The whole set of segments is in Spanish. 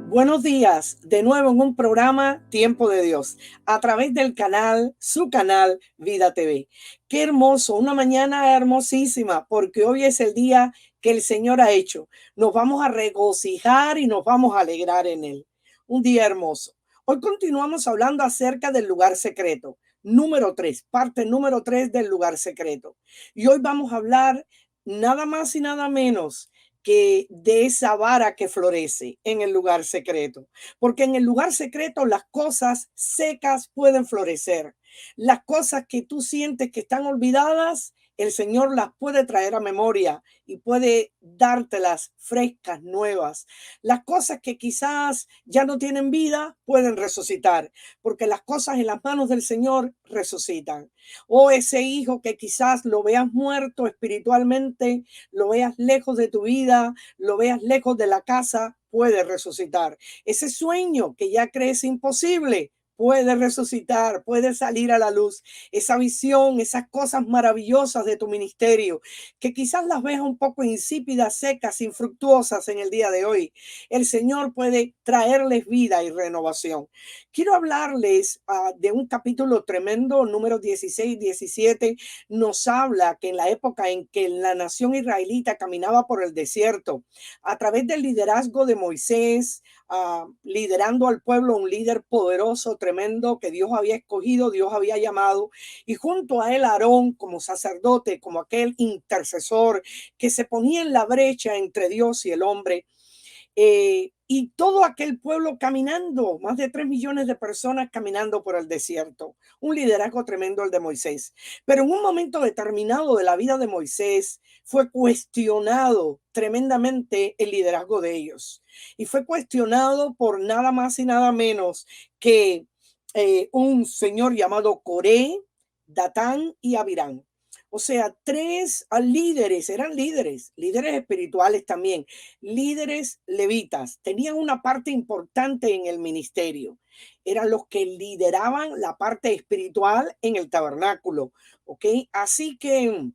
Buenos días, de nuevo en un programa Tiempo de Dios, a través del canal, su canal Vida TV. Qué hermoso, una mañana hermosísima, porque hoy es el día que el Señor ha hecho. Nos vamos a regocijar y nos vamos a alegrar en él. Un día hermoso. Hoy continuamos hablando acerca del lugar secreto. Número 3, parte número 3 del lugar secreto. Y hoy vamos a hablar nada más y nada menos que de esa vara que florece en el lugar secreto. Porque en el lugar secreto las cosas secas pueden florecer. Las cosas que tú sientes que están olvidadas, el Señor las puede traer a memoria y puede dártelas frescas, nuevas. Las cosas que quizás ya no tienen vida, pueden resucitar, porque las cosas en las manos del Señor resucitan. O ese hijo que quizás lo veas muerto espiritualmente, lo veas lejos de tu vida, lo veas lejos de la casa, puede resucitar. Ese sueño que ya crees imposible, puede resucitar, puede salir a la luz. Esa visión, esas cosas maravillosas de tu ministerio, que quizás las veas un poco insípidas, secas, infructuosas en el día de hoy. El Señor puede traerles vida y renovación. Quiero hablarles de un capítulo tremendo, número 16, 17. Nos habla que en la época en que la nación israelita caminaba por el desierto, a través del liderazgo de Moisés, liderando al pueblo, un líder poderoso, tremendo, que Dios había escogido, Dios había llamado, y junto a él Aarón como sacerdote, como aquel intercesor que se ponía en la brecha entre Dios y el hombre. Y todo aquel pueblo caminando, más de 3 millones de personas caminando por el desierto. Un liderazgo tremendo el de Moisés. Pero en un momento determinado de la vida de Moisés fue cuestionado tremendamente el liderazgo de ellos. Y fue cuestionado por nada más y nada menos que un señor llamado Coré, Datán y Abirán. O sea, tres líderes, eran líderes espirituales también, líderes levitas, tenían una parte importante en el ministerio. Eran los que lideraban la parte espiritual en el tabernáculo, ¿ok? Así que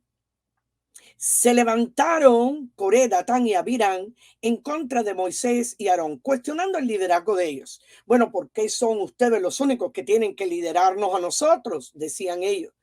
se levantaron Coré, Datán y Abirán en contra de Moisés y Aarón, cuestionando el liderazgo de ellos. Bueno, ¿por qué son ustedes los únicos que tienen que liderarnos a nosotros? Decían ellos.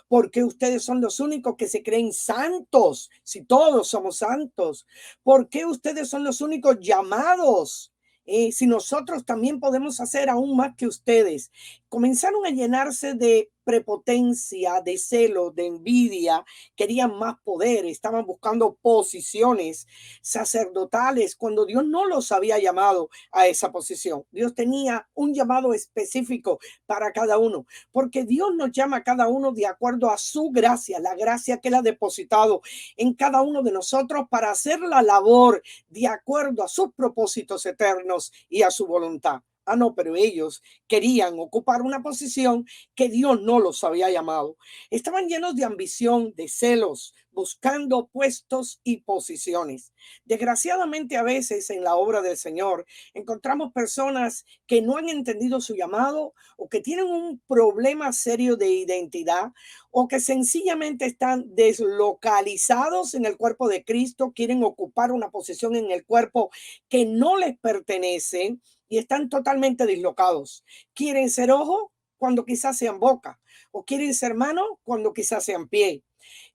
¿Por qué ustedes son los únicos que se creen santos si todos somos santos? ¿Por qué ustedes son los únicos llamados? Si nosotros también podemos hacer aún más que ustedes. Comenzaron a llenarse de prepotencia, de celo, de envidia, querían más poder, estaban buscando posiciones sacerdotales cuando Dios no los había llamado a esa posición. Dios tenía un llamado específico para cada uno, porque Dios nos llama a cada uno de acuerdo a su gracia, la gracia que Él ha depositado en cada uno de nosotros para hacer la labor de acuerdo a sus propósitos eternos y a su voluntad. Ah, no, pero ellos querían ocupar una posición que Dios no los había llamado. Estaban llenos de ambición, de celos, buscando puestos y posiciones. Desgraciadamente, a veces en la obra del Señor encontramos personas que no han entendido su llamado o que tienen un problema serio de identidad o que sencillamente están deslocalizados en el cuerpo de Cristo, quieren ocupar una posición en el cuerpo que no les pertenece y están totalmente dislocados. Quieren ser ojo cuando quizás sean boca, o quieren ser mano cuando quizás sean pie,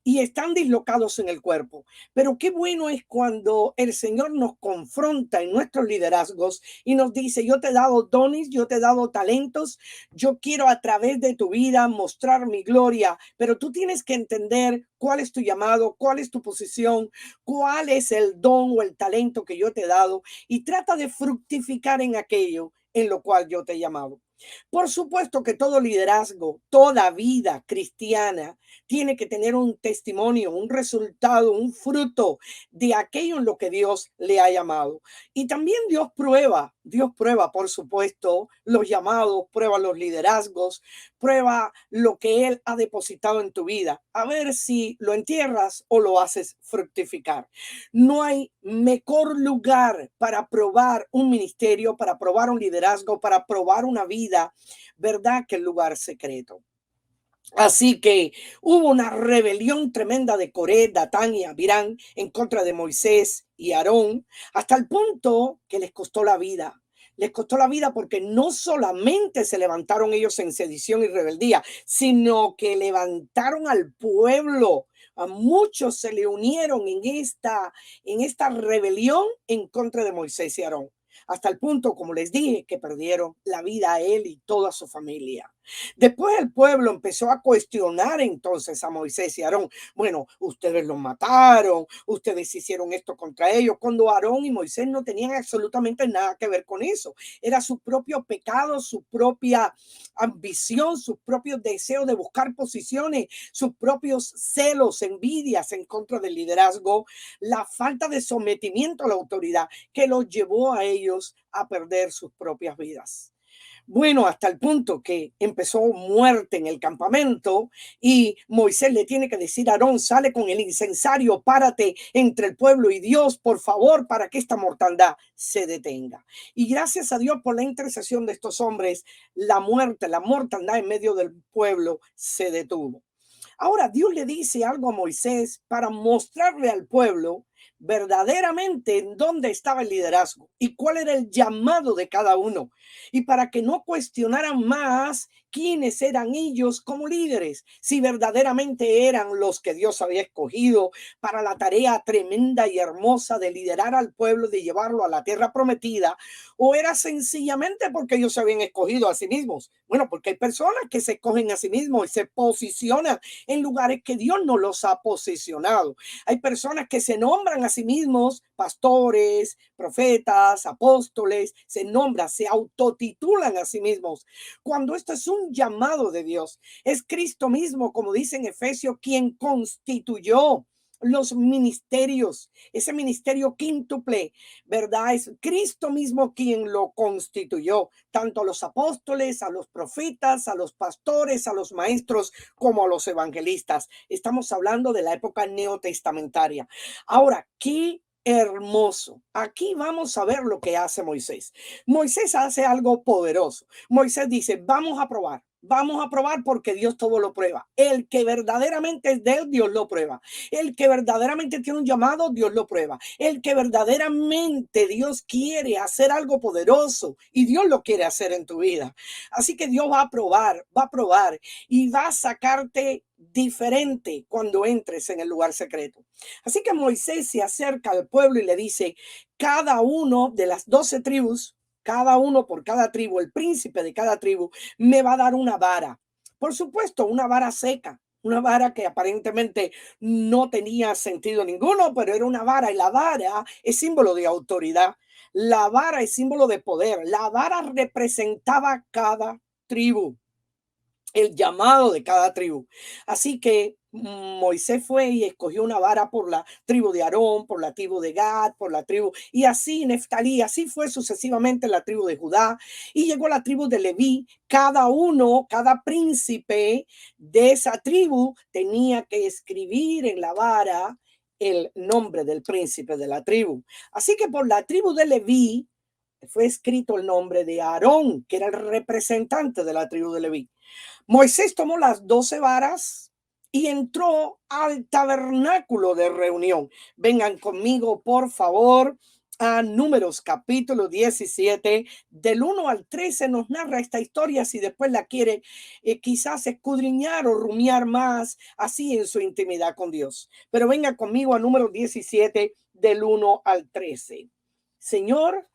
y están dislocados en el cuerpo. Pero qué bueno es cuando el Señor nos confronta en nuestros liderazgos y nos dice: yo te he dado dones, yo te he dado talentos, yo quiero a través de tu vida mostrar mi gloria, pero tú tienes que entender cuál es tu llamado, cuál es tu posición, cuál es el don o el talento que yo te he dado, y trata de fructificar en aquello en lo cual yo te he llamado. Por supuesto que todo liderazgo, toda vida cristiana tiene que tener un testimonio, un resultado, un fruto de aquello en lo que Dios le ha llamado. Y también Dios prueba, por supuesto, los llamados, prueba los liderazgos, prueba lo que Él ha depositado en tu vida, a ver si lo entierras o lo haces fructificar. No hay mejor lugar para probar un ministerio, para probar un liderazgo, para probar una vida, ¿verdad?, que el lugar secreto. Así que hubo una rebelión tremenda de Coré, Datán y Abirán en contra de Moisés y Aarón, hasta el punto que les costó la vida. Les costó la vida porque no solamente se levantaron ellos en sedición y rebeldía, sino que levantaron al pueblo. A muchos se le unieron en esta rebelión en contra de Moisés y Aarón, hasta el punto, como les dije, que perdieron la vida a él y toda su familia. Después el pueblo empezó a cuestionar entonces a Moisés y Aarón. Bueno, ustedes los mataron, ustedes hicieron esto contra ellos, cuando Aarón y Moisés no tenían absolutamente nada que ver con eso. Era su propio pecado, su propia ambición, sus propios deseos de buscar posiciones, sus propios celos, envidias en contra del liderazgo, la falta de sometimiento a la autoridad que los llevó a ellos a perder sus propias vidas. Bueno, hasta el punto que empezó muerte en el campamento y Moisés le tiene que decir a Aarón, sale con el incensario, párate entre el pueblo y Dios, por favor, para que esta mortandad se detenga. Y gracias a Dios por la intercesión de estos hombres, la muerte, la mortandad en medio del pueblo se detuvo. Ahora Dios le dice algo a Moisés para mostrarle al pueblo verdaderamente en dónde estaba el liderazgo y cuál era el llamado de cada uno. Y para que no cuestionaran más quiénes eran ellos como líderes, si verdaderamente eran los que Dios había escogido para la tarea tremenda y hermosa de liderar al pueblo, de llevarlo a la tierra prometida, o era sencillamente porque ellos se habían escogido a sí mismos. Bueno, porque hay personas que se escogen a sí mismos y se posicionan en lugares que Dios no los ha posicionado. Hay personas que se nombran a sí mismos pastores, profetas, apóstoles, se nombran, se autotitulan a sí mismos, cuando esto es un llamado de Dios. Es Cristo mismo, como dice en Efesios, quien constituyó los ministerios, ese ministerio quíntuple, ¿verdad? Es Cristo mismo quien lo constituyó, tanto a los apóstoles, a los profetas, a los pastores, a los maestros, como a los evangelistas. Estamos hablando de la época neotestamentaria. Ahora, ¿qué hermoso? Aquí vamos a ver lo que hace Moisés. Moisés hace algo poderoso. Moisés dice, vamos a probar. Vamos a probar porque Dios todo lo prueba. El que verdaderamente es de él, Dios lo prueba. El que verdaderamente tiene un llamado, Dios lo prueba. El que verdaderamente Dios quiere hacer algo poderoso y Dios lo quiere hacer en tu vida. Así que Dios va a probar y va a sacarte diferente cuando entres en el lugar secreto. Así que Moisés se acerca al pueblo y le dice, cada uno de las 12 tribus, cada uno por cada tribu, el príncipe de cada tribu, me va a dar una vara. Por supuesto, una vara seca, una vara que aparentemente no tenía sentido ninguno, pero era una vara y la vara es símbolo de autoridad. La vara es símbolo de poder. La vara representaba cada tribu, el llamado de cada tribu. Así que Moisés fue y escogió una vara por la tribu de Aarón, por la tribu de Gad, por la tribu, y así Neftalí, así fue sucesivamente la tribu de Judá, y llegó la tribu de Leví. Cada uno, cada príncipe de esa tribu tenía que escribir en la vara el nombre del príncipe de la tribu. Así que por la tribu de Leví fue escrito el nombre de Aarón, que era el representante de la tribu de Leví. Moisés tomó las 12 varas y entró al tabernáculo de reunión. Vengan conmigo, por favor, a Números capítulo 17, del 1 al 13 nos narra esta historia, si después la quiere quizás escudriñar o rumiar más así en su intimidad con Dios. Pero venga conmigo a Números 17, del 1 al 13. Señor,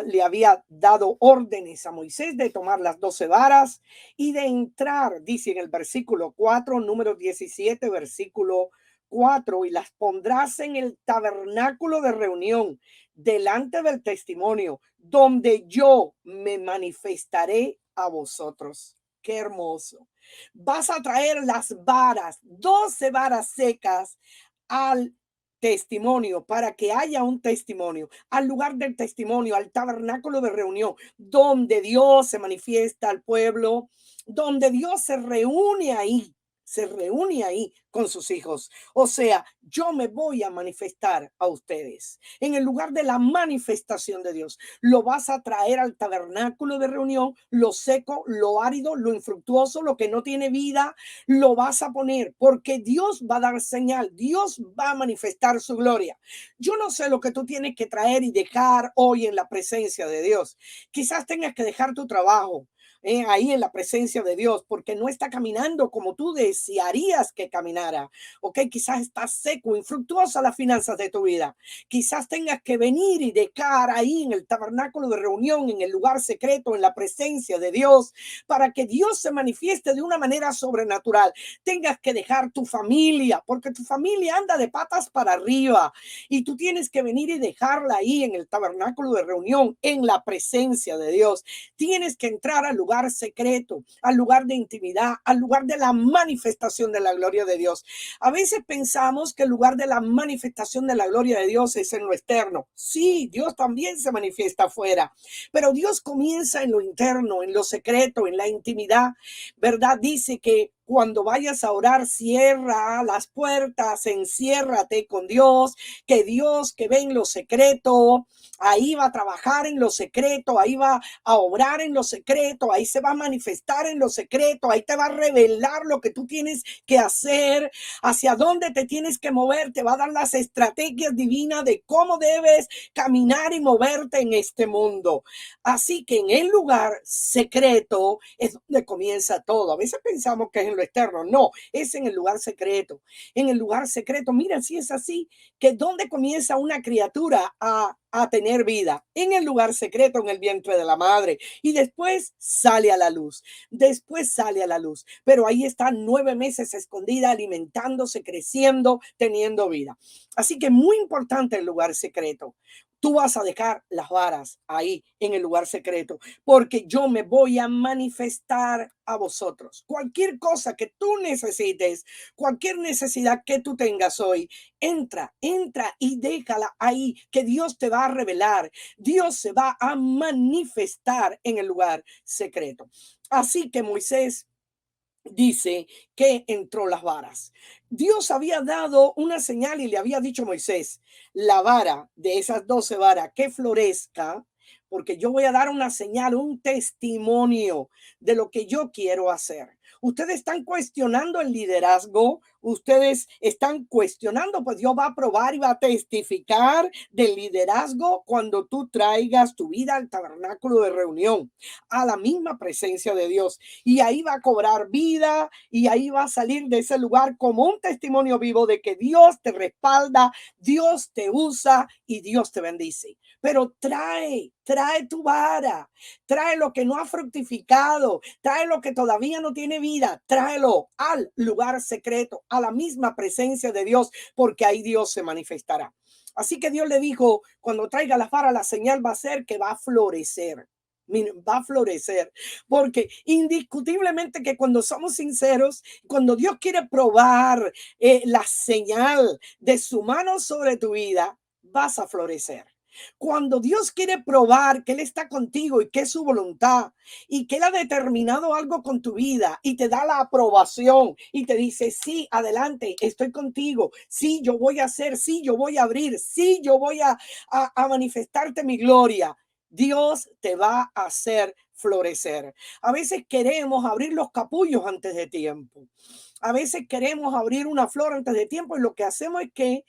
le había dado órdenes a Moisés de tomar las 12 varas y de entrar, dice en el versículo 4, número 17, versículo 4, y las pondrás en el tabernáculo de reunión delante del testimonio, donde yo me manifestaré a vosotros. Qué hermoso. Vas a traer las varas, 12 varas secas al testimonio, para que haya un testimonio, al lugar del testimonio, al tabernáculo de reunión, donde Dios se manifiesta al pueblo, donde Dios se reúne ahí. se reúne ahí con sus hijos. O sea, yo me voy a manifestar a ustedes. En el lugar de la manifestación de Dios, lo vas a traer al tabernáculo de reunión, lo seco, lo árido, lo infructuoso, lo que no tiene vida, lo vas a poner porque Dios va a dar señal, Dios va a manifestar su gloria. Yo no sé lo que tú tienes que traer y dejar hoy en la presencia de Dios. Quizás tengas que dejar tu trabajo. Ahí en la presencia de Dios, porque no está caminando como tú desearías que caminara. Ok, quizás está seco, infructuosa las finanzas de tu vida. Quizás tengas que venir y dejar ahí en el tabernáculo de reunión, en el lugar secreto, en la presencia de Dios, para que Dios se manifieste de una manera sobrenatural. Tengas que dejar tu familia, porque tu familia anda de patas para arriba y tú tienes que venir y dejarla ahí en el tabernáculo de reunión, en la presencia de Dios. Tienes que entrar al lugar secreto, al lugar de intimidad, al lugar de la manifestación de la gloria de Dios. A veces pensamos que el lugar de la manifestación de la gloria de Dios es en lo externo. Sí, Dios también se manifiesta afuera, pero Dios comienza en lo interno, en lo secreto, en la intimidad, ¿verdad? Dice que cuando vayas a orar, cierra las puertas, enciérrate con Dios, que Dios que ve en lo secreto, ahí va a trabajar en lo secreto, ahí va a obrar en lo secreto, ahí se va a manifestar en lo secreto, ahí te va a revelar lo que tú tienes que hacer, hacia dónde te tienes que mover, te va a dar las estrategias divinas de cómo debes caminar y moverte en este mundo. Así que en el lugar secreto es donde comienza todo. A veces pensamos que es en lo externo, no, es en el lugar secreto. En el lugar secreto, mira, si es así, que donde comienza una criatura a tener vida, en el lugar secreto, en el vientre de la madre, y después sale a la luz, después sale a la luz, pero ahí está 9 meses escondida, alimentándose, creciendo, teniendo vida. Así que muy importante el lugar secreto. Tú vas a dejar las varas ahí en el lugar secreto, porque yo me voy a manifestar a vosotros. Cualquier cosa que tú necesites, cualquier necesidad que tú tengas hoy, entra y déjala ahí, que Dios te va a revelar. Dios se va a manifestar en el lugar secreto. Así que Moisés dice que entró las varas. Dios había dado una señal y le había dicho a Moisés, la vara de esas 12 varas que florezca, porque yo voy a dar una señal, un testimonio de lo que yo quiero hacer. Ustedes están cuestionando el liderazgo, ustedes están cuestionando, pues Dios va a probar y va a testificar del liderazgo cuando tú traigas tu vida al tabernáculo de reunión, a la misma presencia de Dios. Y ahí va a cobrar vida y ahí va a salir de ese lugar como un testimonio vivo de que Dios te respalda, Dios te usa y Dios te bendice. Pero trae tu vara, trae lo que no ha fructificado, trae lo que todavía no tiene vida, tráelo al lugar secreto, a la misma presencia de Dios, porque ahí Dios se manifestará. Así que Dios le dijo, cuando traiga la vara, la señal va a ser que va a florecer. Va a florecer, porque indiscutiblemente que cuando somos sinceros, cuando Dios quiere probar la señal de su mano sobre tu vida, vas a florecer. Cuando Dios quiere probar que Él está contigo y que es su voluntad y que Él ha determinado algo con tu vida y te da la aprobación y te dice, sí, adelante, estoy contigo, sí, yo voy a hacer, sí, yo voy a abrir, sí, yo voy a manifestarte mi gloria. Dios te va a hacer florecer. A veces queremos abrir los capullos antes de tiempo. A veces queremos abrir una flor antes de tiempo y lo que hacemos es que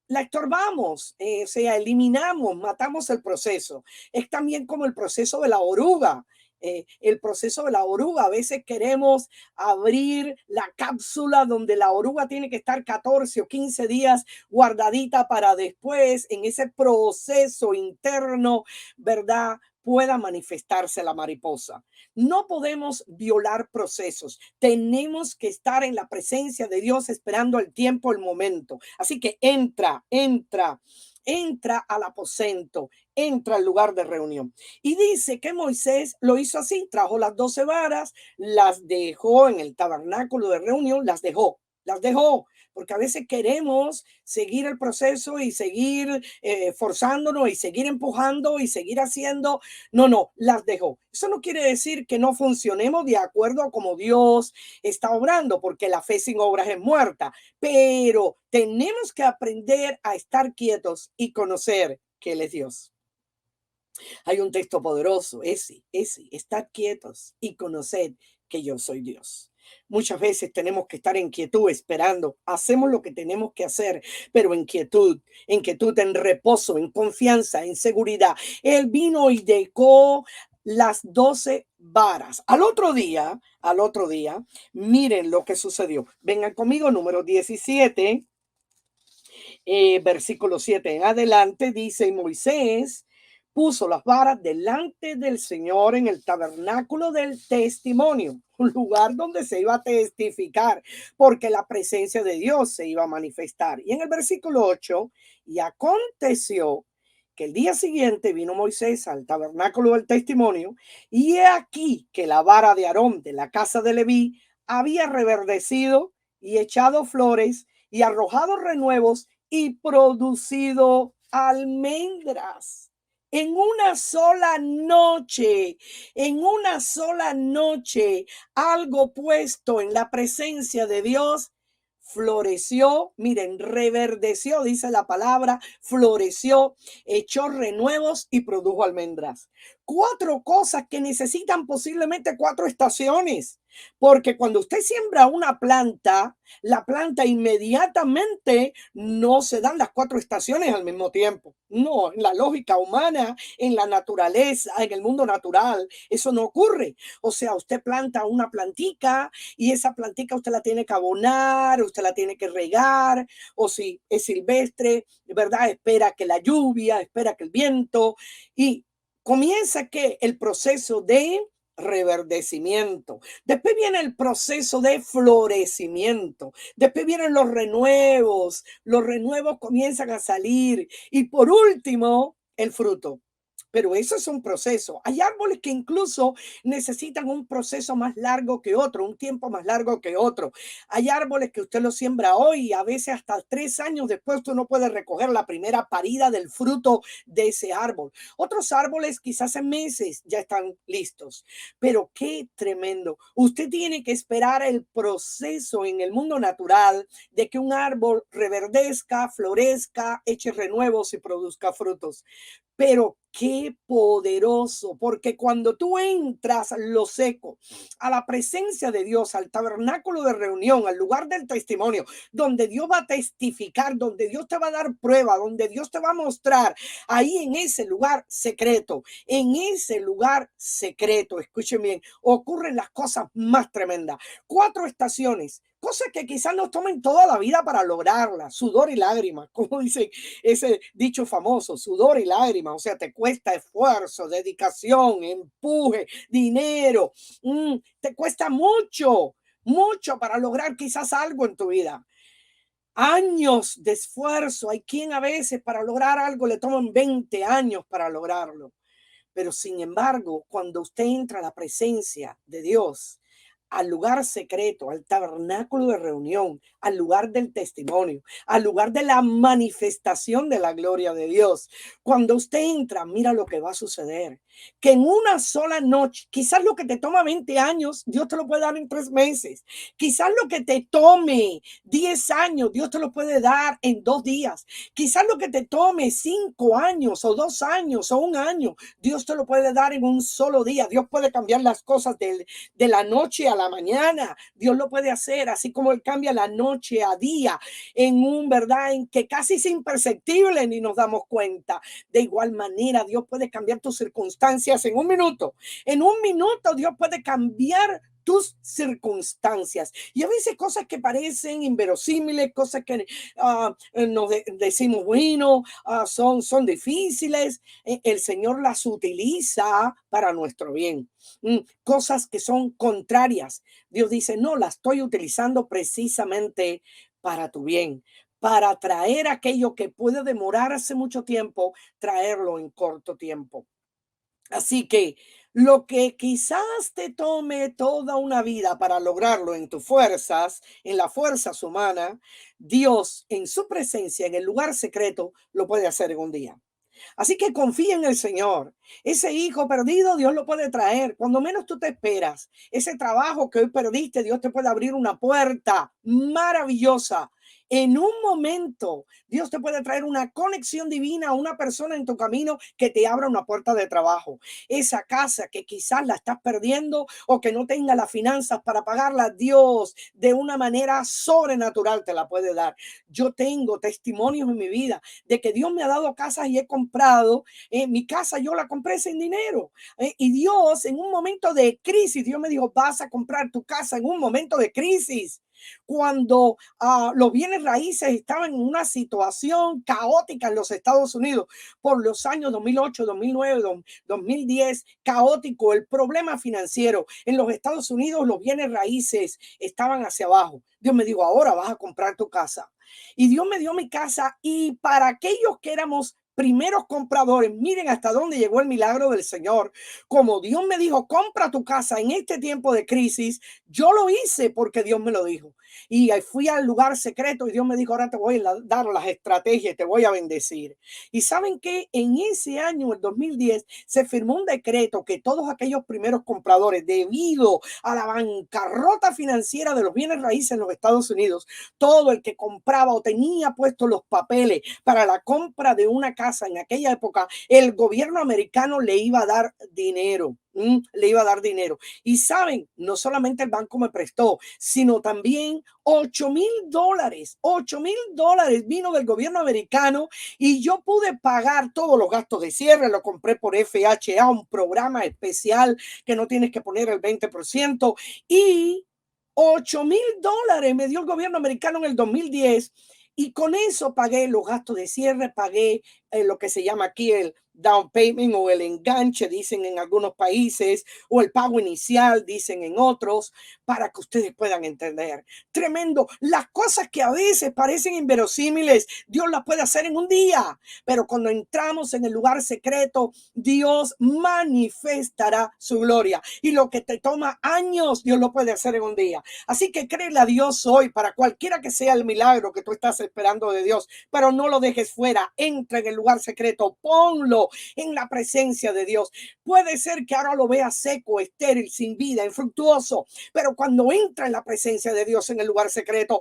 la estorbamos, o sea, eliminamos, matamos el proceso. Es también como el proceso de la oruga. El proceso de la oruga, a veces queremos abrir la cápsula donde la oruga tiene que estar 14 o 15 días guardadita para después, en ese proceso interno, ¿verdad? Pueda manifestarse la mariposa. No podemos violar procesos. Tenemos que estar en la presencia de Dios esperando el tiempo, el momento. Así que entra al aposento, entra al lugar de reunión. Y dice que Moisés lo hizo así, trajo las 12 varas, las dejó en el tabernáculo de reunión, las dejó. las dejó, porque a veces queremos seguir el proceso y seguir forzándonos y seguir empujando y seguir haciendo. No, no, las dejó. Eso no quiere decir que no funcionemos de acuerdo a como Dios está obrando, porque la fe sin obras es muerta, pero tenemos que aprender a estar quietos y conocer que Él es Dios. Hay un texto poderoso, ese, estad quietos y conoced que yo soy Dios. Muchas veces tenemos que estar en quietud esperando. Hacemos lo que tenemos que hacer, pero en quietud, en reposo, en confianza, en seguridad. Él vino y dejó las 12 varas. Al otro día, miren lo que sucedió. Vengan conmigo, número 17, versículo 7 en adelante, dice: y Moisés puso las varas delante del Señor en el tabernáculo del testimonio, un lugar donde se iba a testificar, porque la presencia de Dios se iba a manifestar. Y en el versículo 8, y aconteció que el día siguiente vino Moisés al tabernáculo del testimonio, y he aquí que la vara de Aarón de la casa de Leví había reverdecido y echado flores y arrojado renuevos y producido almendras. En una sola noche, algo puesto en la presencia de Dios floreció, miren, reverdeció, dice la palabra, floreció, echó renuevos y produjo almendras. Cuatro cosas que necesitan posiblemente cuatro estaciones, porque cuando usted siembra una planta, la planta inmediatamente no se dan las cuatro estaciones al mismo tiempo. No, en la lógica humana, en la naturaleza, en el mundo natural, eso no ocurre. O sea, usted planta una plantica y esa plantica usted la tiene que abonar, usted la tiene que regar, o si es silvestre, ¿verdad? Espera que la lluvia, espera que el viento, y comienza que el proceso de reverdecimiento. Después viene el proceso de florecimiento. Después vienen los renuevos. Los renuevos comienzan a salir. Y por último, el fruto. Pero eso es un proceso. Hay árboles que incluso necesitan un proceso más largo que otro, un tiempo más largo que otro. Hay árboles que usted los siembra hoy y a veces hasta 3 años después usted no puede recoger la primera parida del fruto de ese árbol. Otros árboles quizás en meses ya están listos. Pero qué tremendo. Usted tiene que esperar el proceso en el mundo natural de que un árbol reverdezca, florezca, eche renuevos y produzca frutos. Pero qué poderoso, porque cuando tú entras lo seco a la presencia de Dios, al tabernáculo de reunión, al lugar del testimonio, donde Dios va a testificar, donde Dios te va a dar prueba, donde Dios te va a mostrar, ahí en ese lugar secreto, escuchen bien, ocurren las cosas más tremendas. Cuatro estaciones, cosas que quizás nos tomen toda la vida para lograrlas, sudor y lágrimas, como dice ese dicho famoso, sudor y lágrimas, o sea, te cuesta esfuerzo, dedicación, empuje, dinero, te cuesta mucho para lograr quizás algo en tu vida. Años de esfuerzo, hay quien a veces para lograr algo le toman 20 años para lograrlo. Pero sin embargo, cuando usted entra a la presencia de Dios, al lugar secreto, al tabernáculo de reunión, al lugar del testimonio, al lugar de la manifestación de la gloria de Dios. Cuando usted entra, mira lo que va a suceder. Que en una sola noche, quizás lo que te toma 20 años, Dios te lo puede dar en 3 meses. Quizás lo que te tome 10 años, Dios te lo puede dar en 2 días. Quizás lo que te tome 5 años o 2 años o un año, Dios te lo puede dar en un solo día. Dios puede cambiar las cosas de la noche a la mañana. Dios lo puede hacer, así como Él cambia la noche a día en ¿verdad? En que casi es imperceptible ni nos damos cuenta. De igual manera, Dios puede cambiar tus circunstancias en un minuto. En un minuto Dios puede cambiar tus circunstancias. Y a veces cosas que parecen inverosímiles, cosas que nos decimos, bueno, son difíciles, el Señor las utiliza para nuestro bien. Cosas que son contrarias. Dios dice, no, las estoy utilizando precisamente para tu bien, para traer aquello que puede demorarse mucho tiempo, traerlo en corto tiempo. Así que Lo que quizás te tome toda una vida para lograrlo en tus fuerzas, en las fuerzas humanas, Dios en su presencia, en el lugar secreto, lo puede hacer en un día. Así que confía en el Señor. Ese hijo perdido, Dios lo puede traer. Cuando menos tú te esperas, ese trabajo que hoy perdiste, Dios te puede abrir una puerta maravillosa. En un momento, Dios te puede traer una conexión divina a una persona en tu camino que te abra una puerta de trabajo. Esa casa que quizás la estás perdiendo o que no tenga las finanzas para pagarla, Dios de una manera sobrenatural te la puede dar. Yo tengo testimonios en mi vida de que Dios me ha dado casas y he comprado. Mi casa yo la compré sin dinero. Y Dios en un momento de crisis, Dios me dijo, vas a comprar tu casa en un momento de crisis. Cuando los bienes raíces estaban en una situación caótica en los Estados Unidos por los años 2008, 2009, 2010, caótico, el problema financiero en los Estados Unidos, los bienes raíces estaban hacia abajo. Dios me dijo, ahora vas a comprar tu casa. Y Dios me dio mi casa, y para aquellos que éramos primeros compradores, miren hasta dónde llegó el milagro del Señor. Como Dios me dijo, compra tu casa en este tiempo de crisis, yo lo hice porque Dios me lo dijo. Y fui al lugar secreto y Dios me dijo, ahora te voy a dar las estrategias, te voy a bendecir. Y saben que en ese año, el 2010, se firmó un decreto que todos aquellos primeros compradores, debido a la bancarrota financiera de los bienes raíces en los Estados Unidos, todo el que compraba o tenía puestos los papeles para la compra de una casa en aquella época, el gobierno americano le iba a dar dinero. Le iba a dar dinero. Y saben, no solamente el banco me prestó, sino también $8,000. $8,000 vino del gobierno americano y yo pude pagar todos los gastos de cierre. Lo compré por FHA, un programa especial que no tienes que poner el 20%. Y $8,000 me dio el gobierno americano en el 2010, y con eso pagué los gastos de cierre, pagué lo que se llama aquí el down payment o el enganche, dicen en algunos países, o el pago inicial, dicen en otros, para que ustedes puedan entender. Tremendo. Las cosas que a veces parecen inverosímiles, Dios las puede hacer en un día, pero cuando entramos en el lugar secreto, Dios manifestará su gloria. Y lo que te toma años, Dios lo puede hacer en un día. Así que créele a Dios hoy para cualquiera que sea el milagro que tú estás esperando de Dios, pero no lo dejes fuera. Entra en el lugar secreto, ponlo en la presencia de Dios. Puede ser que ahora lo veas seco, estéril, sin vida, infructuoso, pero cuando entra en la presencia de Dios en el lugar secreto,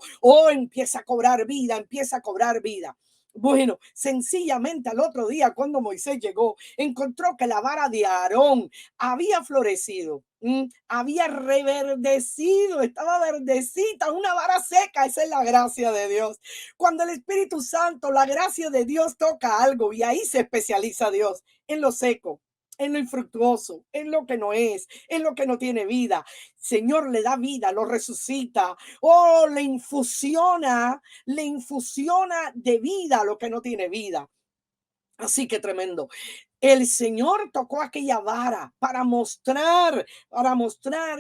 empieza a cobrar vida, empieza a cobrar vida. Bueno, sencillamente al otro día, cuando Moisés llegó, encontró que la vara de Aarón había florecido, había reverdecido, estaba verdecita, una vara seca. Esa es la gracia de Dios. Cuando el Espíritu Santo, la gracia de Dios toca algo, y ahí se especializa Dios, en lo seco, en lo infructuoso, en lo que no es, en lo que no tiene vida. Señor le da vida, lo resucita, le infusiona de vida a lo que no tiene vida. Así que tremendo. El Señor tocó aquella vara para mostrar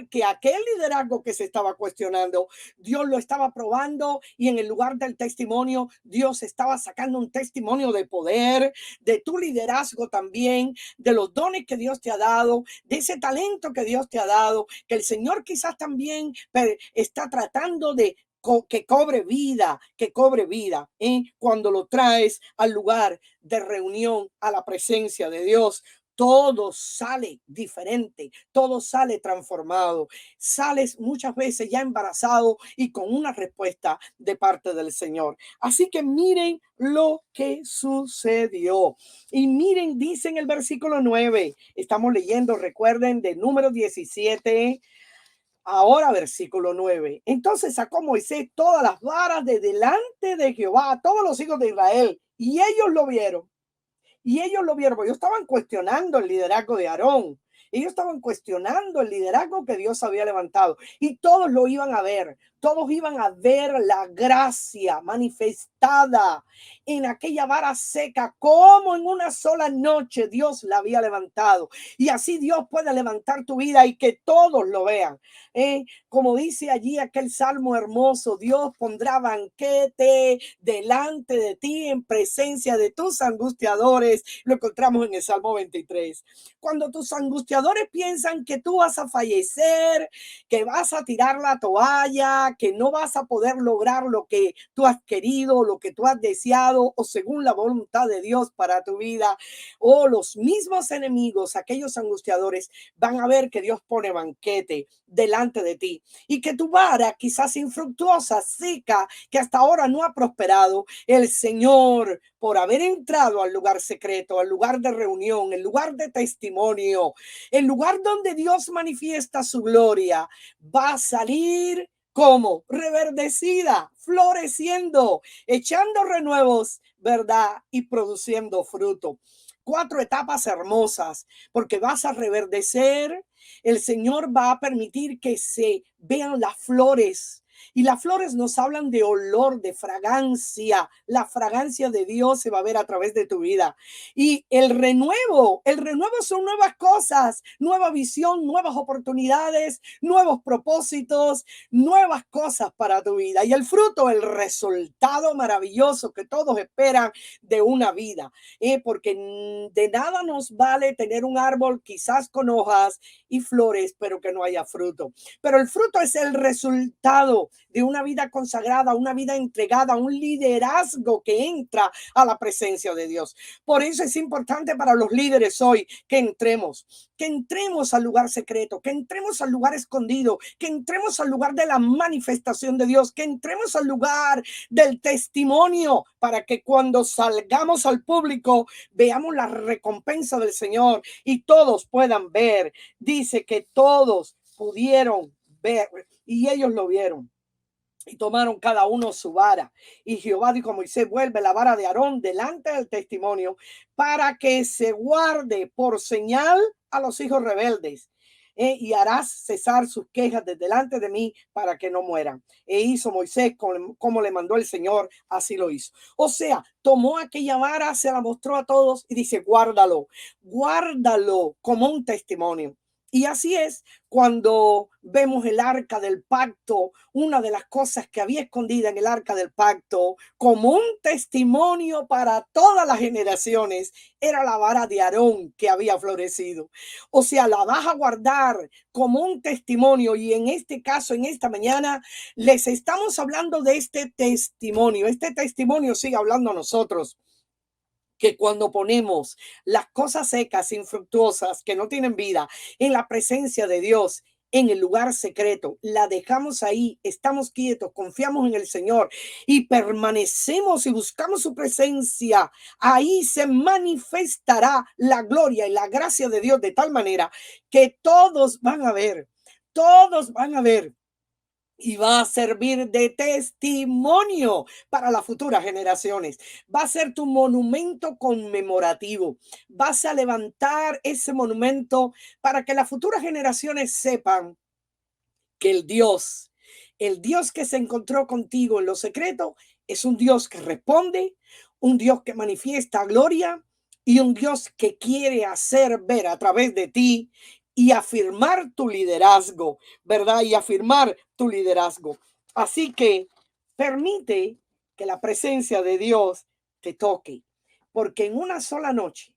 que aquel liderazgo que se estaba cuestionando, Dios lo estaba probando, y en el lugar del testimonio, Dios estaba sacando un testimonio de poder, de tu liderazgo también, de los dones que Dios te ha dado, de ese talento que Dios te ha dado, que el Señor quizás también está tratando de que cobre vida, cuando lo traes al lugar de reunión, a la presencia de Dios. Todo sale diferente, todo sale transformado. Sales muchas veces ya embarazado y con una respuesta de parte del Señor. Así que miren lo que sucedió. Y miren, dice en el versículo 9, estamos leyendo, recuerden, de Número 17. Ahora, versículo 9. Entonces sacó Moisés todas las varas de delante de Jehová a todos los hijos de Israel, y ellos lo vieron. Y ellos lo vieron, porque ellos estaban cuestionando el liderazgo de Aarón. Ellos estaban cuestionando el liderazgo que Dios había levantado, y todos lo iban a ver. todos iban a ver la gracia manifestada en aquella vara seca, como en una sola noche Dios la había levantado. Y así Dios puede levantar tu vida y que todos lo vean. Como dice allí aquel salmo hermoso, Dios pondrá banquete delante de ti en presencia de tus angustiadores. Lo encontramos en el Salmo 23. Cuando tus angustiadores piensan que tú vas a fallecer, que vas a tirar la toalla, que no vas a poder lograr lo que tú has querido, lo que tú has deseado o según la voluntad de Dios para tu vida, o los mismos enemigos, aquellos angustiadores, van a ver que Dios pone banquete delante de ti y que tu vara, quizás infructuosa, seca, que hasta ahora no ha prosperado, el Señor, por haber entrado al lugar secreto, al lugar de reunión, el lugar de testimonio, el lugar donde Dios manifiesta su gloria, va a salir como reverdecida, floreciendo, echando renuevos, ¿verdad? Y produciendo fruto. 4 etapas hermosas, porque vas a reverdecer. El Señor va a permitir que se vean las flores. Y las flores nos hablan de olor, de fragancia. La fragancia de Dios se va a ver a través de tu vida. Y el renuevo son nuevas cosas, nueva visión, nuevas oportunidades, nuevos propósitos, nuevas cosas para tu vida. Y el fruto, el resultado maravilloso que todos esperan de una vida. Porque de nada nos vale tener un árbol quizás con hojas y flores, pero que no haya fruto. Pero el fruto es el resultado de una vida consagrada, una vida entregada, un liderazgo que entra a la presencia de Dios. Por eso es importante para los líderes hoy que entremos al lugar secreto, que entremos al lugar escondido, que entremos al lugar de la manifestación de Dios, que entremos al lugar del testimonio para que cuando salgamos al público veamos la recompensa del Señor y todos puedan ver. Dice que todos pudieron ver y ellos lo vieron. Y tomaron cada uno su vara. Y Jehová dijo a Moisés: vuelve la vara de Aarón delante del testimonio para que se guarde por señal a los hijos rebeldes. Y harás cesar sus quejas de delante de mí para que no mueran. E hizo Moisés como le mandó el Señor, así lo hizo. O sea, tomó aquella vara, se la mostró a todos y dice: guárdalo, guárdalo como un testimonio. Y así es cuando vemos el arca del pacto. Una de las cosas que había escondida en el arca del pacto como un testimonio para todas las generaciones era la vara de Aarón que había florecido. O sea, la vas a guardar como un testimonio. Y en este caso, en esta mañana, les estamos hablando de este testimonio. Este testimonio sigue hablando a nosotros. Que cuando ponemos las cosas secas, infructuosas, que no tienen vida, en la presencia de Dios, en el lugar secreto, la dejamos ahí, estamos quietos, confiamos en el Señor y permanecemos y buscamos su presencia, ahí se manifestará la gloria y la gracia de Dios de tal manera que todos van a ver y va a servir de testimonio para las futuras generaciones. Va a ser tu monumento conmemorativo. Vas a levantar ese monumento para que las futuras generaciones sepan que el Dios que se encontró contigo en lo secreto, es un Dios que responde, un Dios que manifiesta gloria y un Dios que quiere hacer ver a través de ti y afirmar tu liderazgo, ¿verdad? Y afirmar tu liderazgo. Así que permite que la presencia de Dios te toque, porque en una sola noche,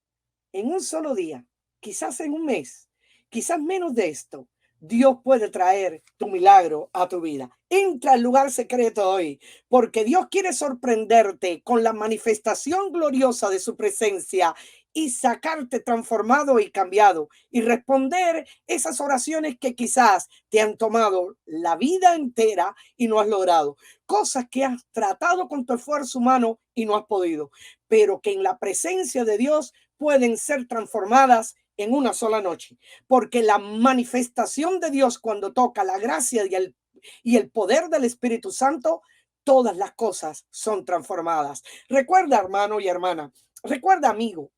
en un solo día, quizás en un mes, quizás menos de esto, Dios puede traer tu milagro a tu vida. Entra al lugar secreto hoy, porque Dios quiere sorprenderte con la manifestación gloriosa de su presencia y sacarte transformado y cambiado y responder esas oraciones que quizás te han tomado la vida entera y no has logrado. Cosas que has tratado con tu esfuerzo humano y no has podido, pero que en la presencia de Dios pueden ser transformadas en una sola noche, porque la manifestación de Dios cuando toca la gracia y el poder del Espíritu Santo, todas las cosas son transformadas. Recuerda, hermano y hermana, recuerda, amigo,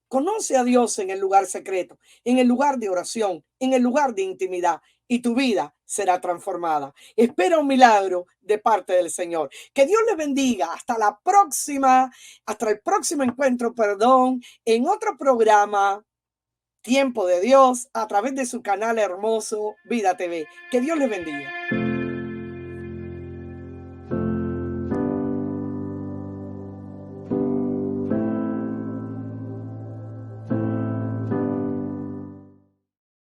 conoce a Dios en el lugar secreto, en el lugar de oración, en el lugar de intimidad y tu vida será transformada. Espera un milagro de parte del Señor. Que Dios les bendiga. Hasta la próxima, hasta el próximo encuentro, en otro programa, Tiempo de Dios, a través de su canal hermoso, Vida TV. Que Dios les bendiga.